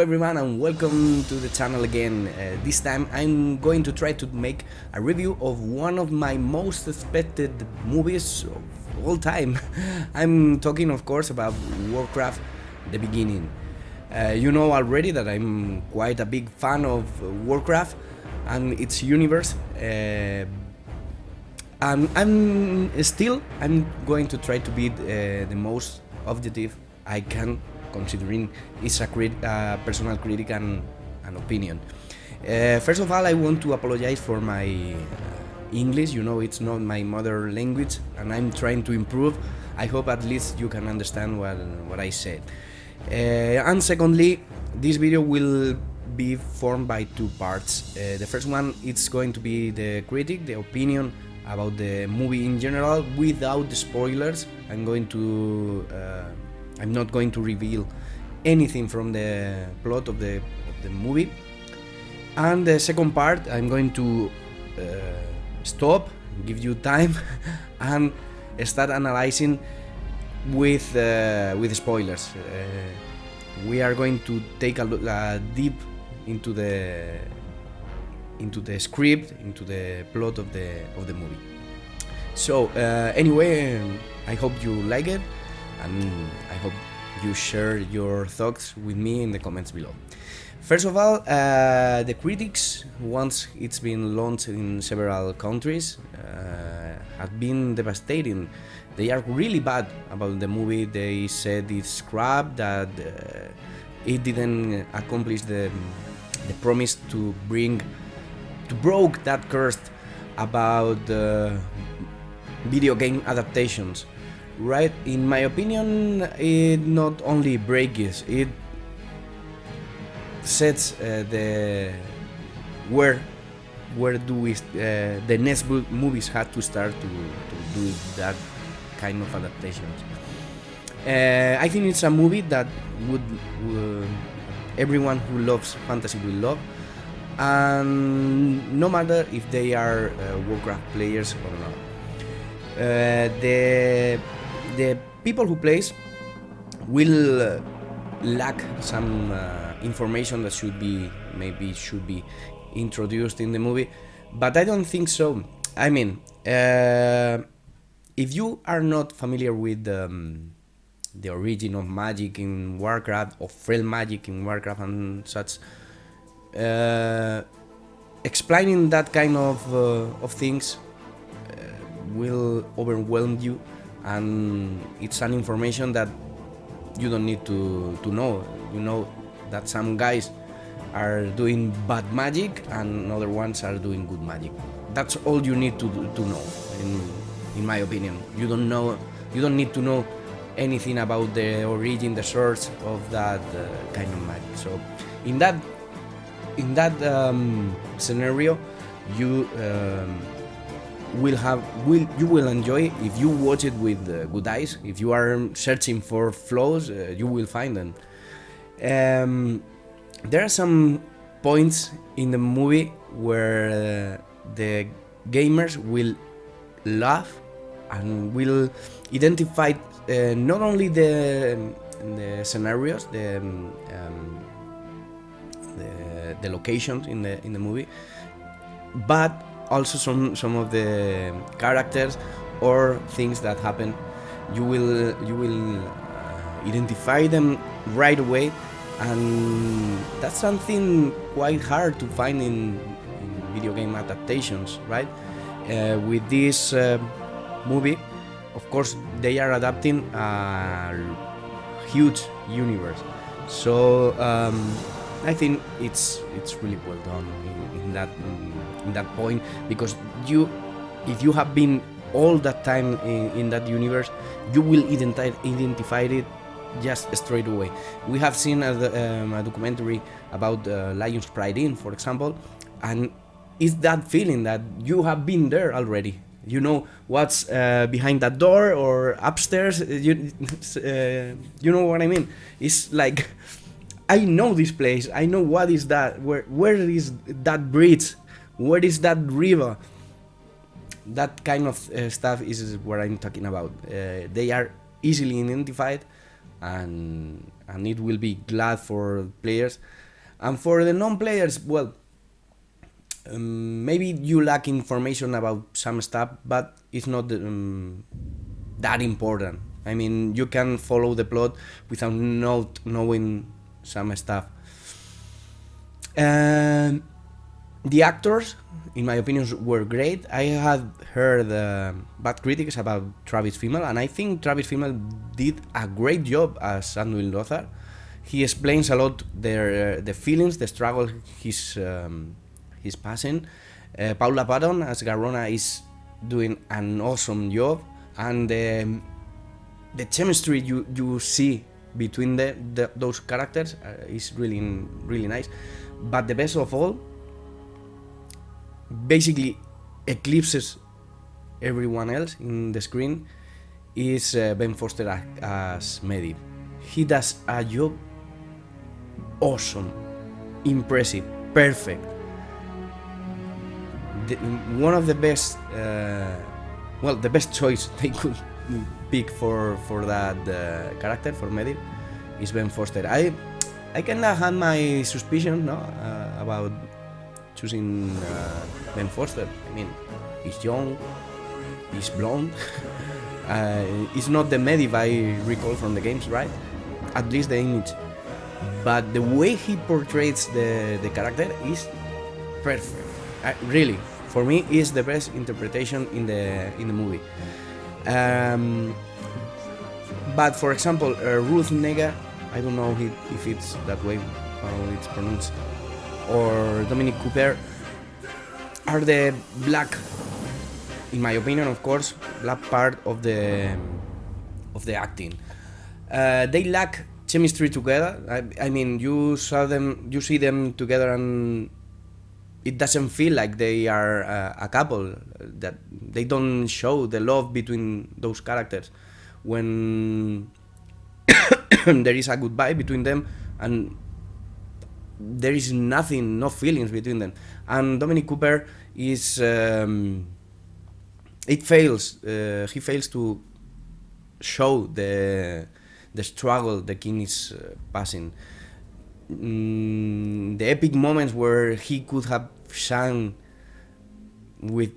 everyone and welcome to the channel again. This time I'm going to try to make a review of one of my most expected movies of all time. I'm talking of course about Warcraft, the beginning. You know already that I'm quite a big fan of Warcraft and its universe. I'm going to try to be the most objective I can, considering it's a personal critic and an opinion. First of all, I want to apologize for my English. You know, it's not my mother language, and I'm trying to improve. I hope at least you can understand what I said. And secondly, this video will be formed by two parts. The first one, it's going to be the critic, the opinion about the movie in general, without the spoilers. I'm not going to reveal anything from the plot of the movie. And the second part, I'm going to stop, give you time, and start analyzing with spoilers. We are going to take a deep into the script, into the plot of the movie. So anyway, I hope you like it, and I hope you share your thoughts with me in the comments below. First of all, the critics, once it's been launched in several countries, have been devastating. They are really bad about the movie. They said it's crap, that it didn't accomplish the promise to broke that curse about video game adaptations. Right, in my opinion, it not only breaks, it sets where do the next movies had to start to do that kind of adaptations. I think it's a movie that would everyone who loves fantasy will love, and no matter if they are Warcraft players or not. The people who plays will lack some information that should be introduced in the movie, but I don't think so. I mean, if you are not familiar with the origin of magic in Warcraft, of real magic in Warcraft and such, explaining that kind of things will overwhelm you, and it's an information that you don't need to know. You know that some guys are doing bad magic and other ones are doing good magic. That's all you need to know, in my opinion. You don't need to know anything about the origin, the source of that kind of magic. So in that scenario, you will enjoy if you watch it with good eyes. If you are searching for flaws, you will find them. There are some points in the movie where the gamers will laugh and will identify not only the scenarios, the locations in the movie, but also some of the characters or things that happen. You will identify them right away, and that's something quite hard to find in video game adaptations, right? With this movie, of course, they are adapting a huge universe, so I think it's really well done in that point, because if you have been all that time in that universe, you will identify it just straight away. We have seen a documentary about Lion's Pride Inn, for example, and it's that feeling that you have been there already. You know what's behind that door or upstairs. You know what I mean? It's like, I know this place. I know what is that. Where is that bridge? Where is that river? That kind of stuff is what I'm talking about. They are easily identified, and it will be glad for players. And for the non-players, well, maybe you lack information about some stuff, but it's not that important. I mean, you can follow the plot without not knowing some stuff. And the actors, in my opinion, were great. I had heard bad critics about Travis Fimmel, and I think Travis Fimmel did a great job as Anduin Lothar. He explains a lot the feelings, the struggle he's passing. Paula Patton as Garona is doing an awesome job, and the chemistry you see between those characters is really nice. But the best of all, basically eclipses everyone else in the screen, is Ben Foster as Medivh. He does a job awesome, impressive, perfect. One of the best, the best choice they could pick for that character, for Medivh, is Ben Foster. I kinda had my suspicion, about choosing Ben Foster. I mean, he's young, he's blonde. It's not the Medivh I recall from the games, right? At least the image. But the way he portrays the character is perfect. Really, for me, is the best interpretation in the movie. But for example, Ruth Negga, I don't know if it's that way, how it's pronounced, or Dominic Cooper, are the black, in my opinion, of course, black part of the acting. They lack chemistry together. I mean, you see them together, and it doesn't feel like they are a couple. That they don't show the love between those characters when there is a goodbye between them, and there is nothing, no feelings between them. And Dominic Cooper is he fails to show the struggle the king is passing. The epic moments where he could have shone with,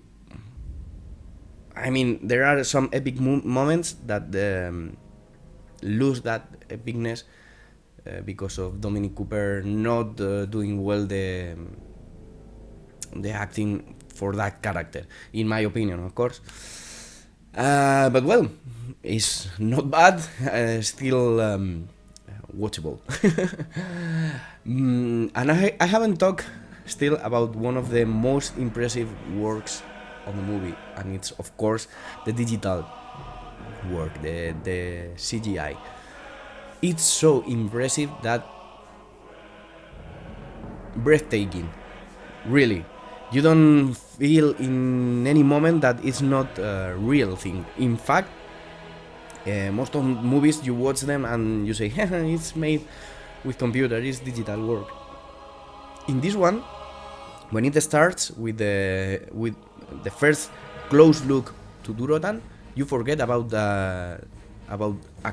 I mean, there are some epic moments that lose that epicness because of Dominic Cooper not doing well the acting for that character, in my opinion, of course. But well, it's not bad, still watchable. And I haven't talked still about one of the most impressive works of the movie, and it's of course the digital work, the CGI. It's so impressive that breathtaking, really. You don't feel in any moment that it's not a real thing. In fact, most of movies you watch them and you say, it's made with computer, it's digital work. In this one, when it starts with the first close look to Durotan, you forget about a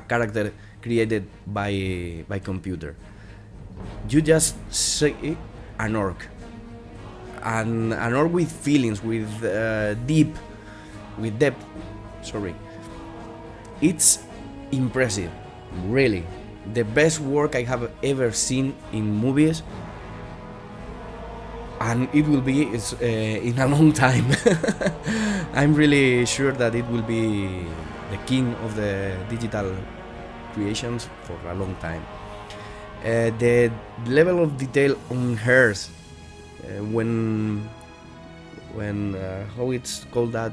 character created by computer. You just see an orc, and an orc with feelings, with depth. Sorry, it's impressive, really. The best work I have ever seen in movies, and it will be in a long time. I'm really sure that it will be the king of the digital creations for a long time. The level of detail on hers, when how it's called that,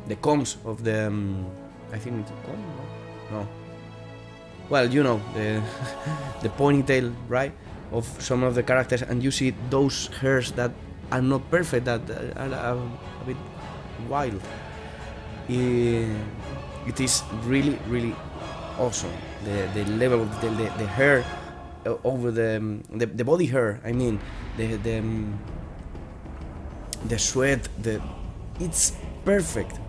the combs of the I think it's a comb, no. Well, you know, the ponytail, right, of some of the characters, and you see those hairs that are not perfect, that are a bit wild. It is really, really awesome. The level of the hair over the body hair. I mean, the sweat. It's perfect.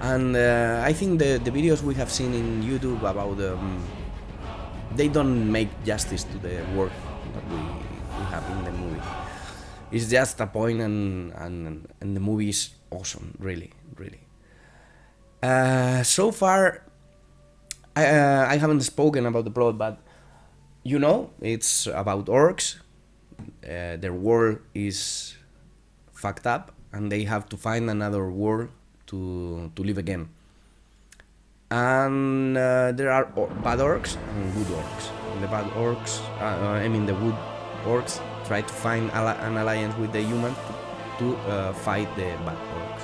And I think the videos we have seen in YouTube about they don't make justice to the work that we have in the movie. It's just a point, and the movie is awesome, really, really. So far, I haven't spoken about the plot, but you know, it's about orcs. Their world is fucked up, and they have to find another world to live again. And there are bad orcs and good orcs. And the bad orcs, the good orcs, try to find an alliance with the humans to fight the bad orcs.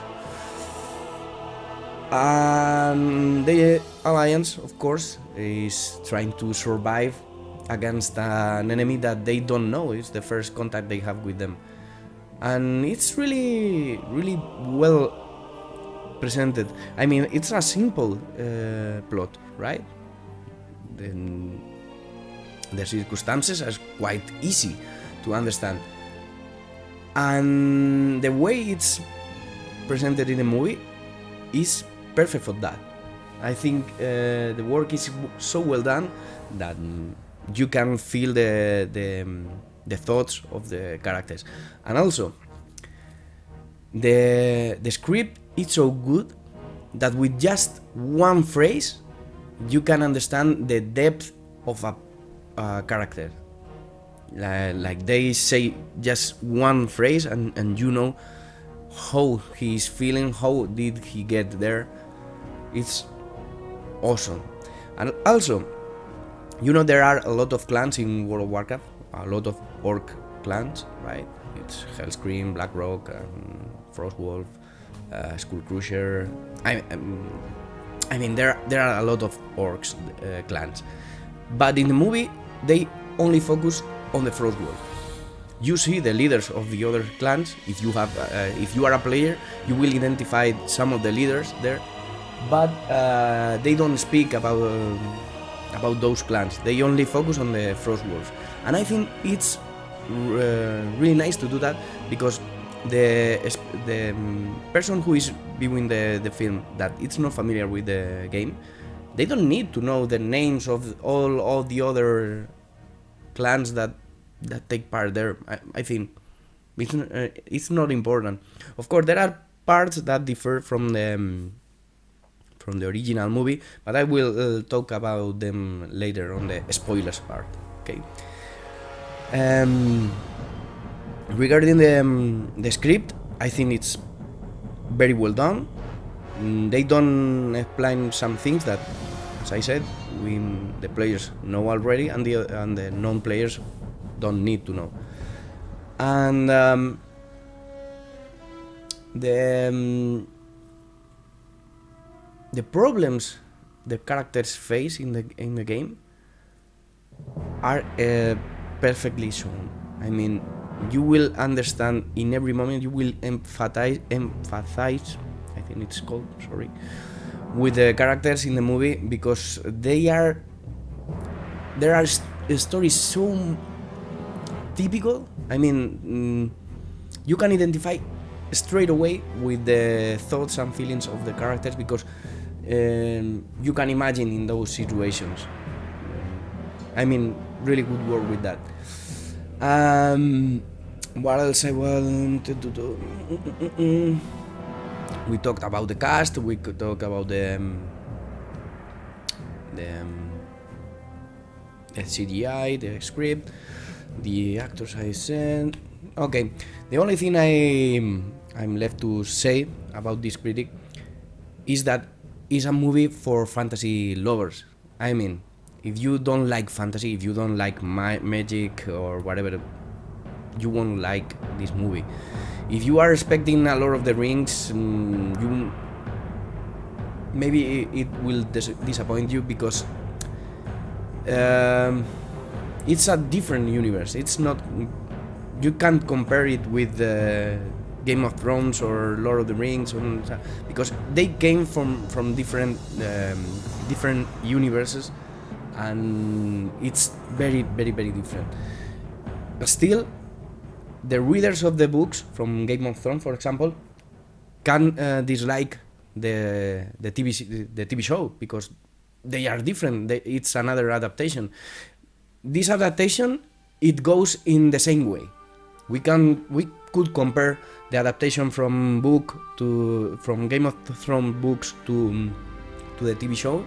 And the alliance, of course, is trying to survive against an enemy that they don't know. It's the first contact they have with them. And it's really, really well presented. I mean, it's a simple plot, right? Then the circumstances are quite easy to understand, and the way it's presented in the movie is perfect for that. I think the work is so well done that you can feel the thoughts of the characters, and also the script is so good that with just one phrase you can understand the depth of a character. Like they say just one phrase and you know how he's feeling, how did he get there. It's awesome. And also, you know, there are a lot of clans in World of Warcraft, a lot of orc clans, right? It's Hellscream, Blackrock, Frostwolf, Skullcrusher. I mean, there are a lot of orcs clans, but in the movie they only focus on the Frostwolf. You see the leaders of the other clans. If you are a player, you will identify some of the leaders there, but they don't speak about those clans. They only focus on the Frostwolves, and I think it's really nice to do that, because the person who is viewing the film that it's not familiar with the game, they don't need to know the names of all the other clans that take part there. I think it's not important. Of course, there are parts that differ from the original movie, but I will talk about them later on the spoilers part. Okay. Regarding the script, I think it's very well done. They don't explain some things that, as I said, the players know already, and the non-players don't need to know. And the problems the characters face in the game are perfectly shown. I mean, you will understand in every moment. You will empathize. I think it's called. Sorry, with the characters in the movie, because there are stories so typical. I mean, you can identify straight away with the thoughts and feelings of the characters, because you can imagine in those situations. I mean, really good work with that. What else I wanted to do? We talked about the cast. We could talk about the CGI, the script, the actors I said. Okay, the only thing I'm left to say about this Critic is that it's a movie for fantasy lovers. I mean, if you don't like fantasy, if you don't like magic or whatever, you won't like this movie. If you are expecting a Lord of the Rings, maybe it will disappoint you, because it's a different universe. It's not. You can't compare it with Game of Thrones or Lord of the Rings, because they came from different universes, and it's very, very, very different. But still, the readers of the books from Game of Thrones, for example, can dislike the TV show, because they are different. It's another adaptation. This adaptation, it goes in the same way. We could compare the adaptation from Game of Thrones books to the TV show.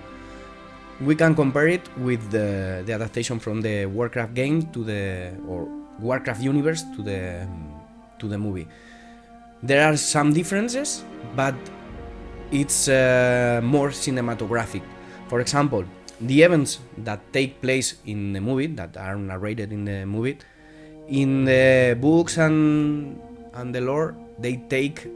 We can compare it with the adaptation from the Warcraft game or Warcraft universe to the movie. There are some differences, but it's more cinematographic. For example, the events that take place in the movie, that are narrated in the movie, in the books and the lore, they take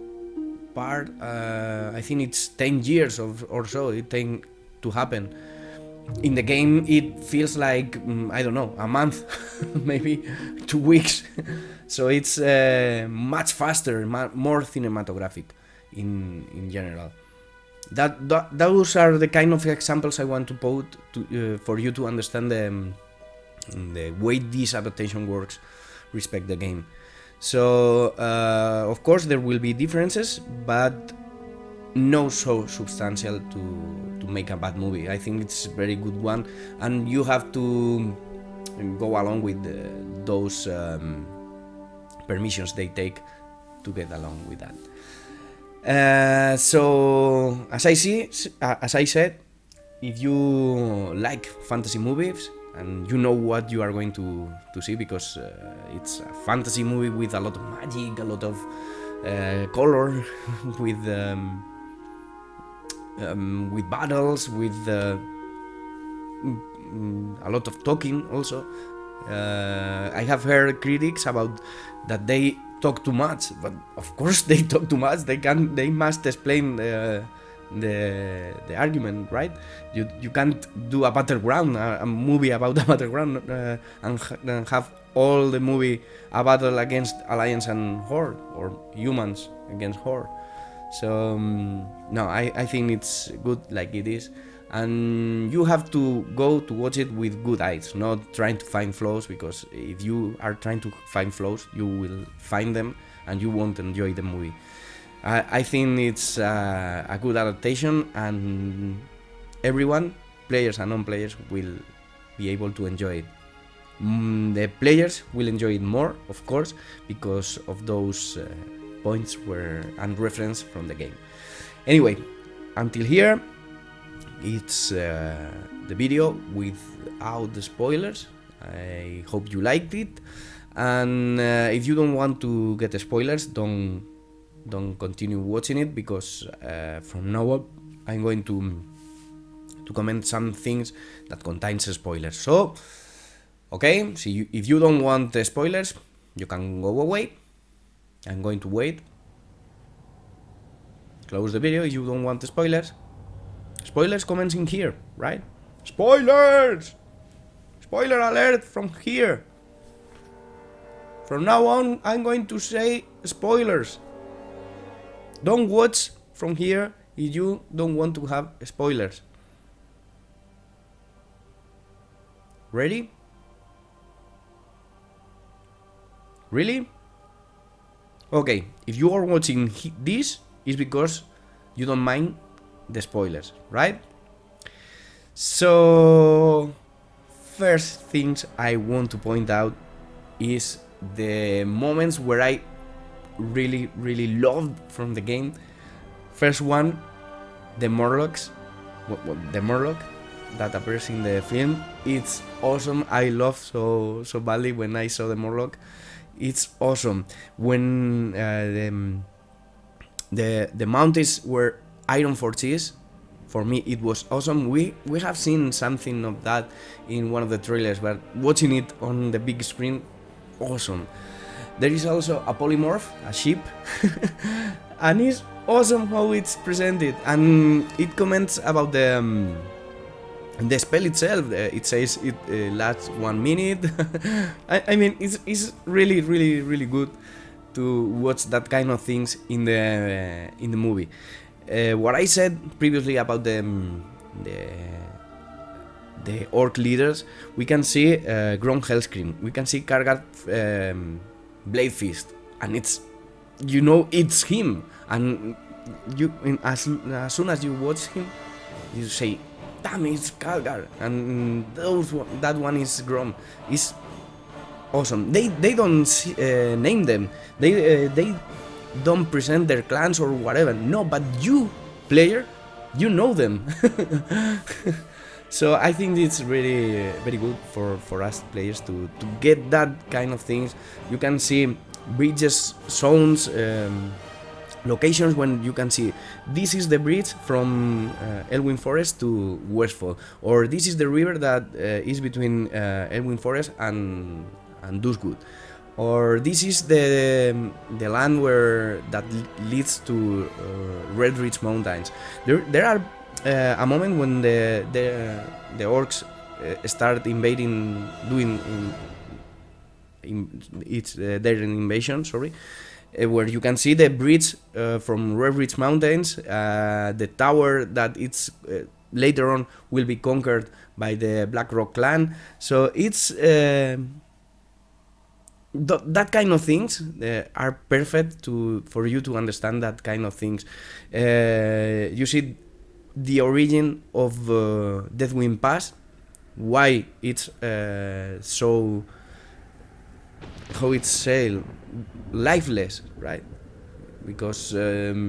part, I think it's 10 years or so it takes to happen. In the game it feels like, I don't know, a month, maybe 2 weeks. So it's much faster, more cinematographic in general. Those are the kind of examples I want to put for you to understand the way this adaptation works respect the game. So of course there will be differences, but no so substantial to make a bad movie. I think it's a very good one, and you have to go along with those permissions they take to get along with that. So as I said, if you like fantasy movies and you know what you are going to see, because it's a fantasy movie with a lot of magic, a lot of color, with battles, with a lot of talking also. I have heard critics about that they talk too much, but of course they talk too much. They must explain the argument, right? You can't do a battleground, a movie about a battleground, and have all the movie a battle against Alliance and Horde, or humans against Horde. So no, I think it's good like it is, and you have to go to watch it with good eyes, not trying to find flaws, because if you are trying to find flaws, you will find them and you won't enjoy the movie. I think it's a good adaptation, and everyone, players and non-players, will be able to enjoy it. The players will enjoy it more, of course, because of those points and reference from the game. Anyway, until here, it's the video without the spoilers. I hope you liked it, and if you don't want to get spoilers, don't continue watching it, because from now on I'm going to comment some things that contains spoilers. So okay, so if you don't want the spoilers, you can go away. I'm going to wait. Close the video if you don't want the spoilers. Spoilers comments in here, right? Spoilers! Spoiler alert from here. From now on, I'm going to say spoilers. Don't watch from here if you don't want to have spoilers. Ready? Really? Okay, if you are watching this, it's because you don't mind the spoilers, right? So, first things I want to point out is the moments where I really, really loved from the game. First one, the Morlocks. The Morlock that appears in the film. It's awesome. I love so badly when I saw the Morlock. It's awesome. When the mountains were iron forges, for me it was awesome. We have seen something of that in one of the trailers, but watching it on the big screen, awesome. There is also a polymorph, a sheep, and it's awesome how it's presented, and it comments about the spell itself. It says it lasts 1 minute. I mean, it's really, really, really good to watch that kind of things in the movie. What I said previously about the orc leaders, we can see Grom Hellscream, we can see Kargat Blade Fist, and it's, it's him, and as soon as you watch him, you say, "Damn, it's Calgar," and that one is Grom. It's awesome. They don't name them. They don't present their clans or whatever. No, but you, player, you know them. So I think it's really very good for us players to get that kind of things. You can see bridges, zones, locations when you can see this is the bridge from Elwyn Forest to Westfall, or this is the river that is between Elwyn Forest and Dusgood, or this is the land where that leads to Red Ridge Mountains. There are a moment when the orcs start invading, doing their invasion. Sorry. Where you can see the bridge from Red Ridge Mountains, the tower that it's later on will be conquered by the Black Rock clan. So it's that kind of things are perfect for you to understand that kind of things. You see the origin of Deathwind Pass, why it's so, how it's said, lifeless, right? Because it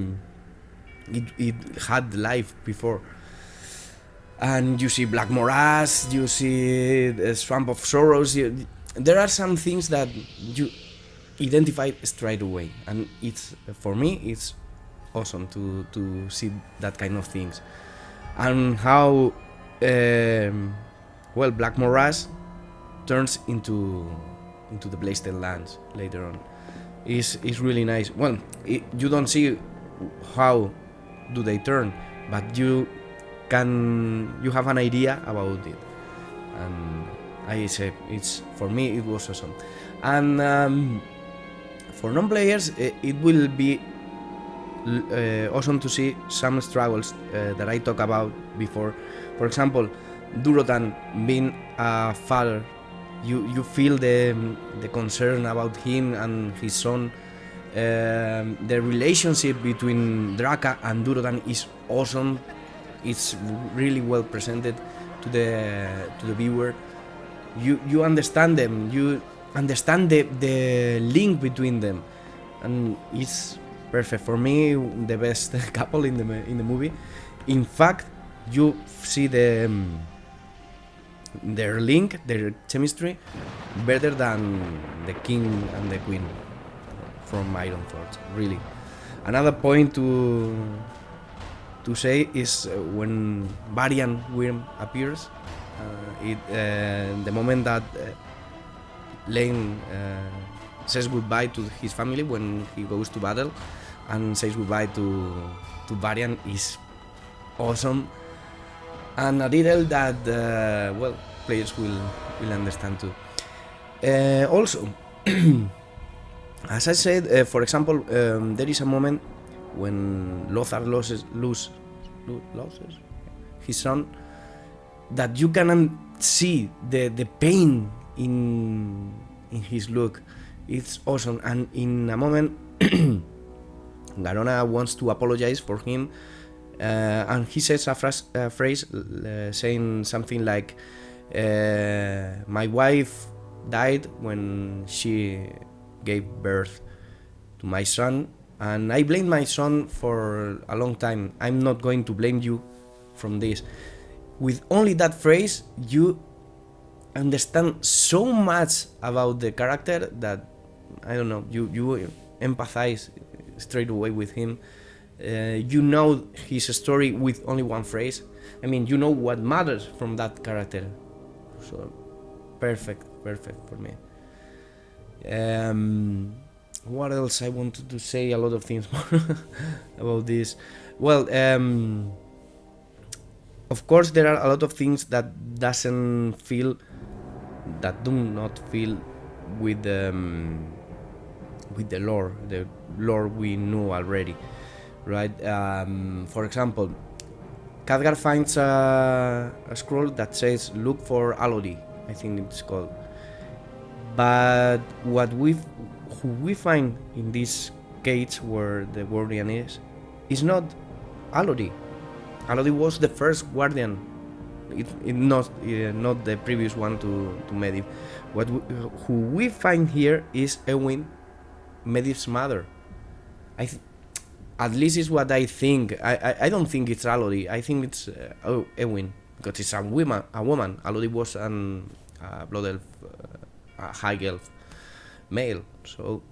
had life before. And you see Black Morass, you see the Swamp of Sorrows. There are some things that you identify straight away, and it's, for me, it's awesome to see that kind of things, and how Black Morass turns into the Blaisdell lands later on. Is really nice. Well, you don't see how do they turn, but you have an idea about it, and I say it's, for me, it was awesome. And for non-players, it will be awesome to see some struggles that I talked about before. For example, Durotan being a father, you feel the concern about him and his son. The relationship between Draka and Durotan is awesome. It's really well presented to the viewer. You understand them. You understand the link between them, and it's perfect. For me, the best couple in the movie. In fact, you see their link, their chemistry, better than the king and the queen from Ironforge. Really. Another point to say is when Varian Wyrm appears. The moment that Lane says goodbye to his family when he goes to battle and says goodbye to Varian is awesome, and a detail that players will understand too. Also, as I said, for example, there is a moment when Lothar loses his son, that you can see the pain in his look. It's awesome. And in a moment, Garona wants to apologize for him, and he says a phrase saying something like, my wife died when she gave birth to my son, and I blamed my son for a long time. I'm not going to blame you from this. With only that phrase, you understand so much about the character that, I don't know, you empathize straight away with him. You know his story with only one phrase. I mean, you know what matters from that character. So, perfect for me. What else I wanted to say? A lot of things more about this. Well, of course, there are a lot of things that do not feel with the lore we know already, right? For example, Khadgar finds a scroll that says "Look for Alodi," I think it's called. But who we find in this cage where the guardian is is not Alodi. Alodi was the first guardian. Not the previous one to Medivh. Who we find here is Ewin, Medivh's mother. At least is what I think. I don't think it's Alodi. I think it's Ewin, because it's a woman. Alodi was an blood elf, a high elf, male. So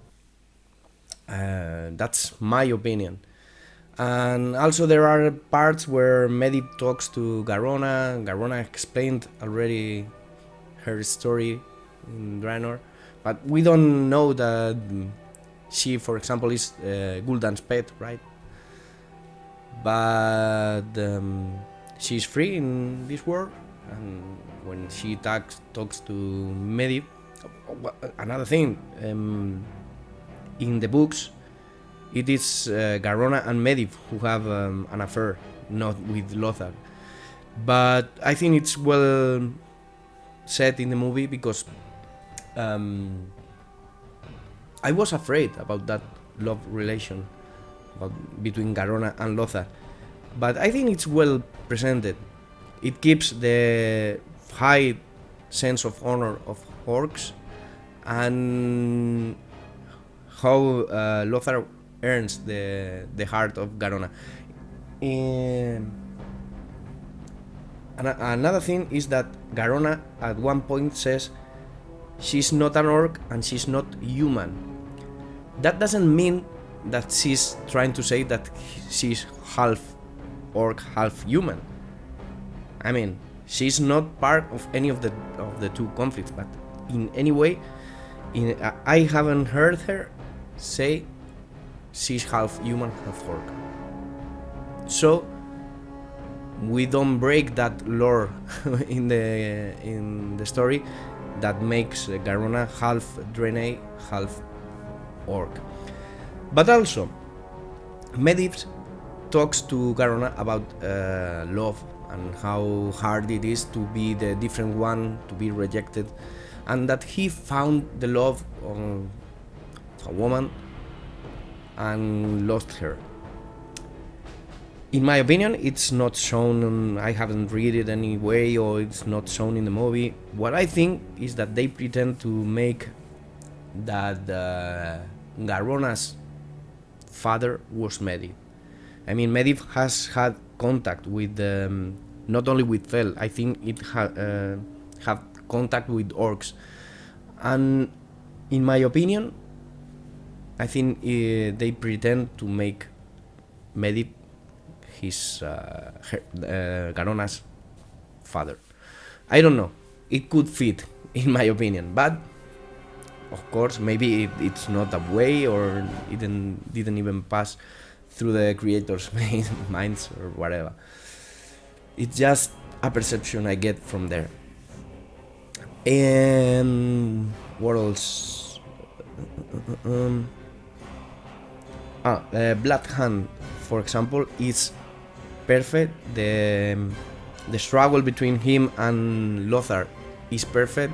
that's my opinion. And also there are parts where Medivh talks to Garona. Garona explained already her story in Draenor, but we don't know that she, for example, is Gul'dan's pet, right? But she's free in this world, and when she talks to Medivh, another thing, in the books, it is Garona and Medivh who have an affair, not with Lothar. But I think it's well said in the movie, because I was afraid about that love relation between Garona and Lothar. But I think it's well presented. It keeps the high sense of honor of orcs, and how Lothar earns the heart of Garona. Another thing is that Garona at one point says she's not an orc and she's not human. That doesn't mean that she's trying to say that she's half orc, half human. I mean, she's not part of any of the two conflicts, but in any way, I haven't heard her say she's half human, half orc. So we don't break that lore in the story that makes Garona half Draenei, half orc. But also, Medivh talks to Garona about love and how hard it is to be the different one, to be rejected, and that he found the love of a woman and lost her. In my opinion, it's not shown, I haven't read it anyway, or it's not shown in the movie. What I think is that they pretend to make that Garona's father was Medivh. I mean, Medivh has had contact with, not only with Fel, I think it have contact with orcs. And in my opinion, I think they pretend to make Medivh his Garona's father. I don't know. It could fit, in my opinion, but of course, maybe it's not a way, or it didn't even pass through the creators' minds or whatever. It's just a perception I get from there. And what else? Blood Hand, for example, is perfect. The struggle between him and Lothar is perfect.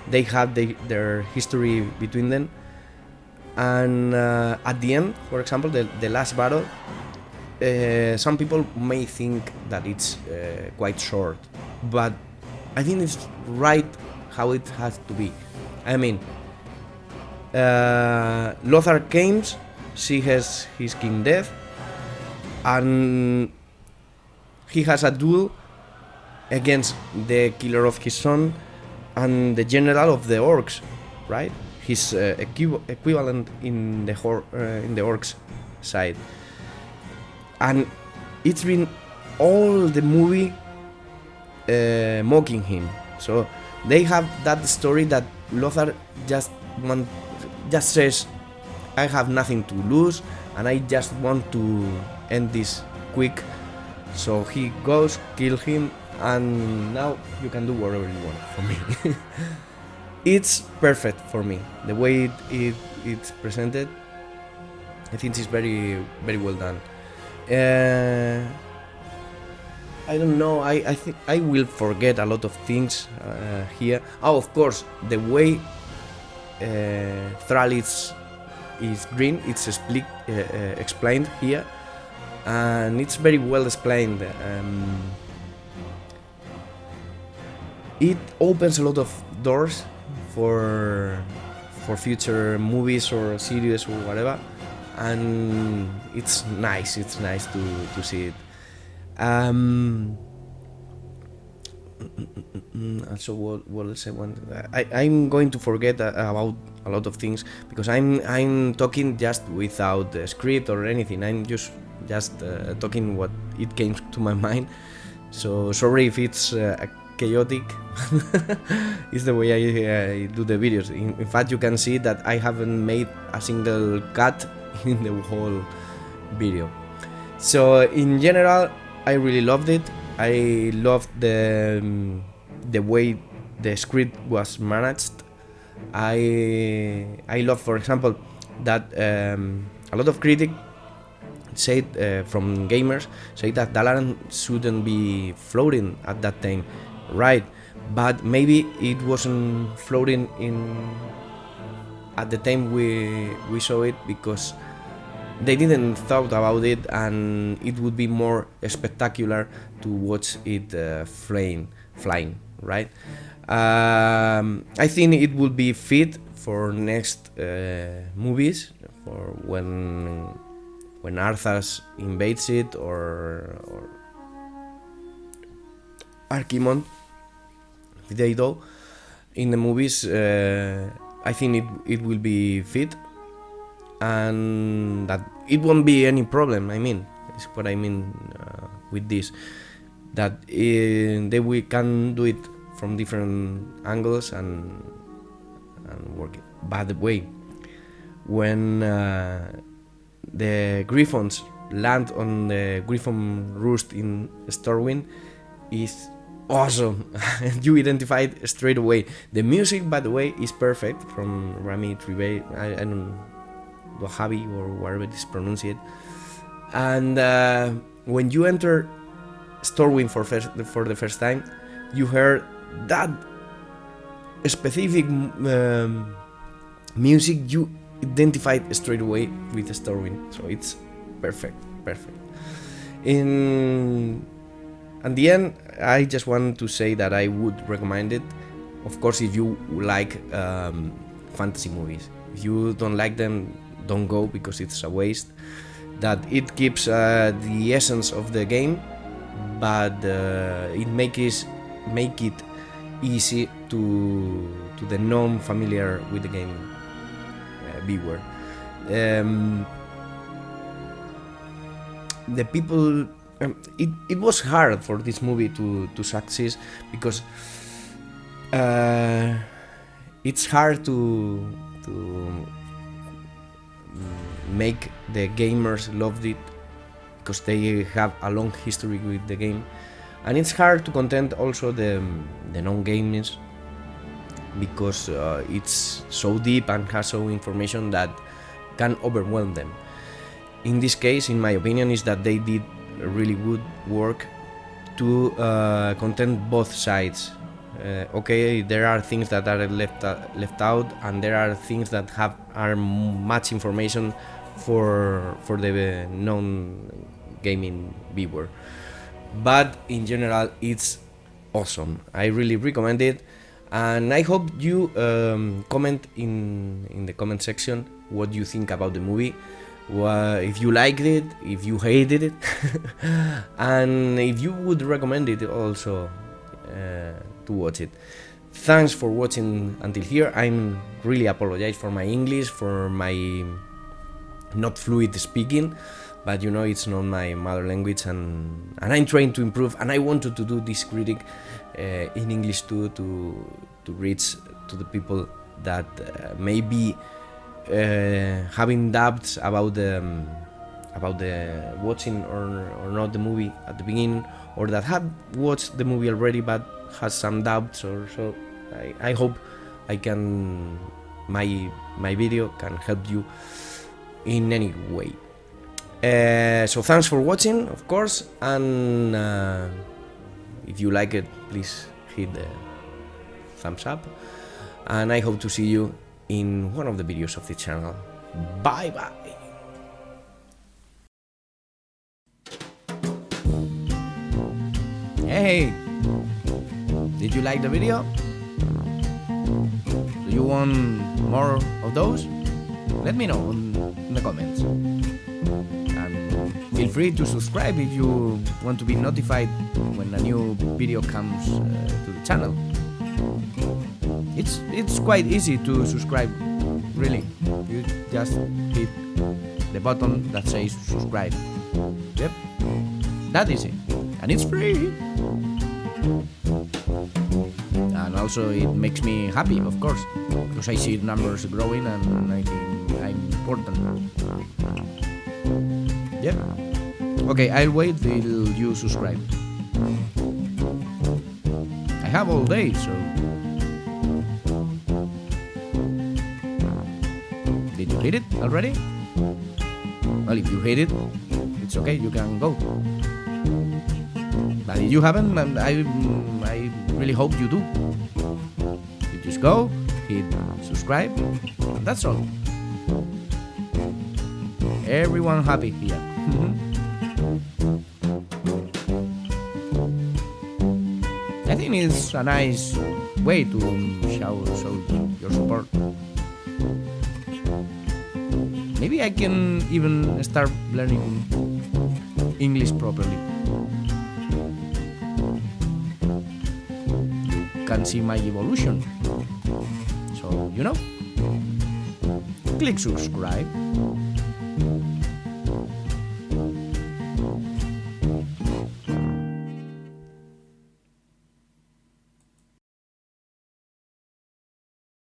They had their history between them, and at the end, for example, the last battle, some people may think that it's quite short, but I think it's right how it has to be. I mean, Lothar comes, she has his king dead, and he has a duel against the killer of his son and the general of the orcs, right? His equivalent in the orcs side. And it's been all the movie mocking him. So they have that story that Lothar just says, I have nothing to lose and I just want to end this quick. So he goes, kill him, and now you can do whatever you want for me. It's perfect for me. The way it's presented, I think it's very, very well done. I don't know, I think I will forget a lot of things here. Oh, of course, the way Thrall is green, it's explained here. and it's very well explained. It opens a lot of doors for future movies or series or whatever, and it's nice to see it. Also, what else I want? I'm going to forget about a lot of things because I'm talking just without a script or anything. I'm just talking what it came to my mind. So sorry if it's chaotic. It's the way I do the videos. In fact, you can see that I haven't made a single cut in the whole video. So in general, I really loved it. I loved the way the script was managed. I love, for example, that a lot of critics said from gamers say that Dalaran shouldn't be floating at that time, right? But maybe it wasn't floating at the time we saw it because they didn't thought about it, and it would be more spectacular to watch it flying, right? I think it would be fit for next movies, for when Arthas invades it or Archimonde, they do in the movies. I think it will be fit, and that it won't be any problem. I mean, is what I mean with this, that we can do it from different angles and work it. By the way, when the Griffons land on the Griffon roost in Stormwind, is awesome. You identify it straight away. The music, by the way, is perfect from Rami Tribe. I don't Wahhabi or whatever it is pronounced. And when you enter Stormwind for the first time, you hear that specific music. You identify it straight away with Stormwind, so it's perfect. At the end, I just want to say that I would recommend it. Of course, if you like fantasy movies. If you don't like them, don't go, because it's a waste. That it keeps the essence of the game, but it make it easy to the non-familiar with the game viewer. The people, it was hard for this movie to succeed, because it's hard to make the gamers love it, because they have a long history with the game, and it's hard to content also the non-gamers, because it's so deep and has so information that can overwhelm them. In this case, in my opinion, is that they did really good work to content both sides. Okay, there are things that are left out, and there are things that are much information for the non-gaming viewer. But in general, it's awesome. I really recommend it, and I hope you comment in the comment section what you think about the movie. If you liked it, if you hated it, and if you would recommend it also to watch it. Thanks for watching until here. I'm really apologize for my English, for my not fluid speaking, but you know, it's not my mother language, and I'm trying to improve, and I wanted to do this critic in English too, to reach to the people that maybe having doubts about the watching or not the movie at the beginning, or that have watched the movie already but has some doubts or so. I hope my video can help you in any way. So thanks for watching, of course, and if you like it, please hit the thumbs up, and I hope to see you in one of the videos of the channel. Bye bye. Hey, did you like the video? Do you want more of those? Let me know in the comments. And feel free to subscribe if you want to be notified when a new video comes to the channel. It's quite easy to subscribe, really. You just hit the button that says subscribe. Yep, that easy. And it's free. And also it makes me happy, of course, because I see numbers growing and I think I'm important. Yep. Okay, I'll wait till you subscribe. I have all day, so... Did you hit it already? Well, if you hit it, it's okay, you can go. But if you haven't, I really hope you do. You just go, hit subscribe, and that's all. Everyone happy here. I think it's a nice way to show your support. Maybe I can even start learning English properly. You can see my evolution. So, click subscribe.